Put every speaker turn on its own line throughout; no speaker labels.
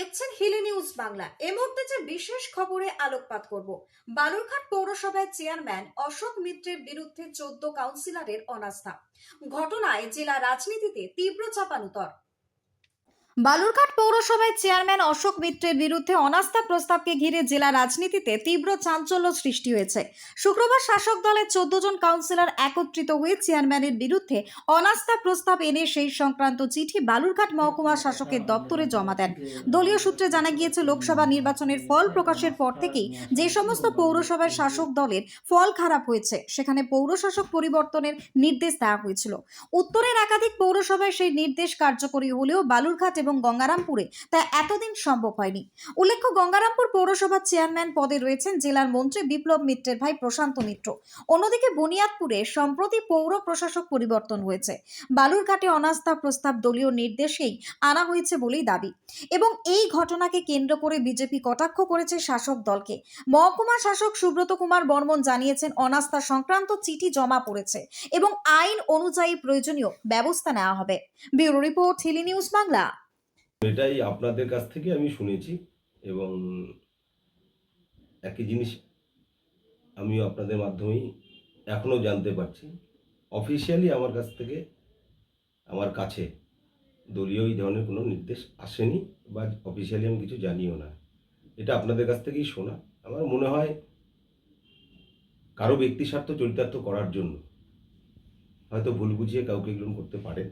দেখছেন হিলি নিউজ বাংলা। এই মুহূর্তে যে বিশেষ খবরে আলোকপাত করব, বালুরঘাট পৌরসভার চেয়ারম্যান অশোক মিত্রের বিরুদ্ধে 14 কাউন্সিলরের অনাস্থা। ঘটনায় জেলা রাজনীতিতে তীব্র চাপানুতর। বালুরঘাট পৌরসভায় চেয়ারম্যান অশোক মিত্রের বিরুদ্ধে অনাস্থা প্রস্তাবকে ঘিরে জেলা রাজনীতিতে তীব্র চাঞ্চল্য সৃষ্টি হয়েছে। শুক্রবার শাসক দলের 14 জন কাউন্সিলর একত্রিত হয়ে চেয়ারম্যানের বিরুদ্ধে অনাস্থা প্রস্তাব এনে সেই সংক্রান্ত চিঠি বালুরঘাট মহকুমা শাসকের দপ্তরে জমা দেন। দলীয় সূত্রে জানা গিয়েছে, লোকসভা নির্বাচনের ফল প্রকাশের পর থেকেই যে সমস্ত পৌরসভার শাসক দলের ফল খারাপ হয়েছে সেখানে পৌরশাসক পরিবর্তনের নির্দেশ দেওয়া হয়েছিল। উত্তরের একাধিক পৌরসভায় সেই নির্দেশ কার্যকরী হলেও বালুরঘাট এবং গঙ্গারামপুরে তা এতদিন সম্ভব হয়নি। উল্লেখ্য, গঙ্গারামপুর পৌরসভার চেয়ারম্যান পদে রয়েছেন জেলার মন্ত্রী বিপ্লব মিত্রের ভাই প্রশান্ত মিত্র। অন্যদিকে বুনিয়াদপুরে সম্প্রতি পৌর প্রশাসক পরিবর্তন হয়েছে। বালুরঘাটে অনাস্থা প্রস্তাব দলীয় নির্দেশেই আনা হয়েছে বলেই দাবি, এবং এই ঘটনাকে কেন্দ্র করে বিজেপি কটাক্ষ করেছে শাসক দলকে। মহকুমা শাসক সুব্রত কুমার বর্মন জানিয়েছেন, অনাস্থা সংক্রান্ত চিঠি জমা পড়েছে এবং আইন অনুযায়ী প্রয়োজনীয় ব্যবস্থা নেওয়া হবে। Bureau report, Hili news Bangla.
এটাই আপনাদের কাছ থেকে আমি শুনেছি এবং একই জিনিস আমিও আপনাদের মাধ্যমেই এখনও জানতে পারছি। অফিসিয়ালি আমার কাছে দলীয় এই ধরনের কোনো নির্দেশ আসেনি বা অফিসিয়ালি আমি কিছু জানিও না। এটা আপনাদের কাছ থেকেই শোনা। আমার মনে হয় কারো ব্যক্তি স্বার্থ চরিতার্থ করার জন্য হয়তো ভুল বুঝিয়ে কাউকে এগুলো করতে পারেন।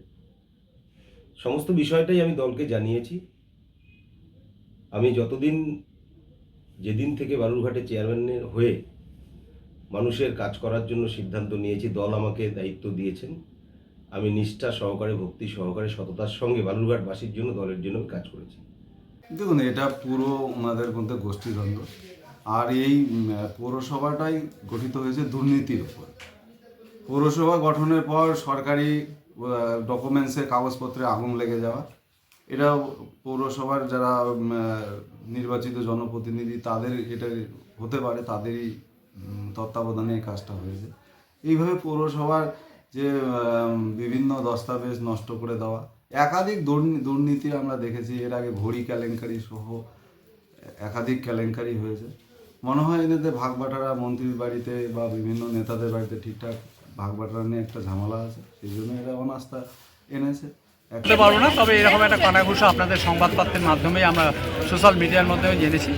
সমস্ত বিষয়টাই আমি দলকে জানিয়েছি। আমি যেদিন থেকে বালুরঘাটে চেয়ারম্যানের হয়ে মানুষের কাজ করার জন্য সিদ্ধান্ত নিয়েছি, দল আমাকে দায়িত্ব দিয়েছেন, আমি নিষ্ঠা সহকারে, ভক্তি সহকারে, সততার সঙ্গে বালুরঘাটবাসীর জন্য, দলের জন্য কাজ করেছি।
দেখুন, এটা পুরো ওনাদের মধ্যে গোষ্ঠীদ্বন্দ্ব, আর এই পৌরসভাটাই গঠিত হয়েছে দুর্নীতির উপর। পৌরসভা গঠনের পর সরকারি ডকুমেন্টসের কাগজপত্রে আগুন লেগে যাওয়া, এটা পৌরসভার যারা নির্বাচিত জনপ্রতিনিধি তাদের এটা হতে পারে, তাদেরই তত্ত্বাবধানে এই কাজটা হয়েছে। এইভাবে পৌরসভার যে বিভিন্ন দস্তাবেজ নষ্ট করে দেওয়া, একাধিক দুর্নীতি আমরা দেখেছি। এর আগে ঘড়ি কেলেঙ্কারি সহ একাধিক কেলেঙ্কারি হয়েছে। মনে হয় এনাদের ভাগবাটারা মন্ত্রীর বাড়িতে বা বিভিন্ন নেতাদের বাড়িতে ঠিকঠাক ভাগবাটারা নিয়ে একটা ঝামেলা আছে, সেই জন্য এরা অনাস্থা এনেছে।
বলতে পারবো না, তবে এরকম একটা কানাঘুষা আপনাদের সংবাদপত্রের মাধ্যমে আমরা সোশ্যাল মিডিয়ার মাধ্যমে জেনেছি।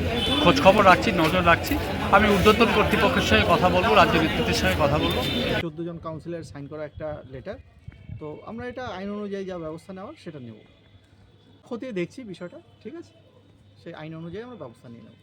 খোঁজ খবর রাখছি, নজর রাখছি। আমি ঊর্ধ্বতন কর্তৃপক্ষের সঙ্গে কথা বলবো, রাজ্য নেতৃত্বের সঙ্গে কথা বলবো।
14 জন কাউন্সিলর সাইন করা একটা লেটার, তো আমরা এটা আইন অনুযায়ী যা ব্যবস্থা নেওয়ার সেটা নেব। খতিয়ে দেখছি বিষয়টা, ঠিক আছে? সেই আইন অনুযায়ী আমরা ব্যবস্থা নিয়ে নেব।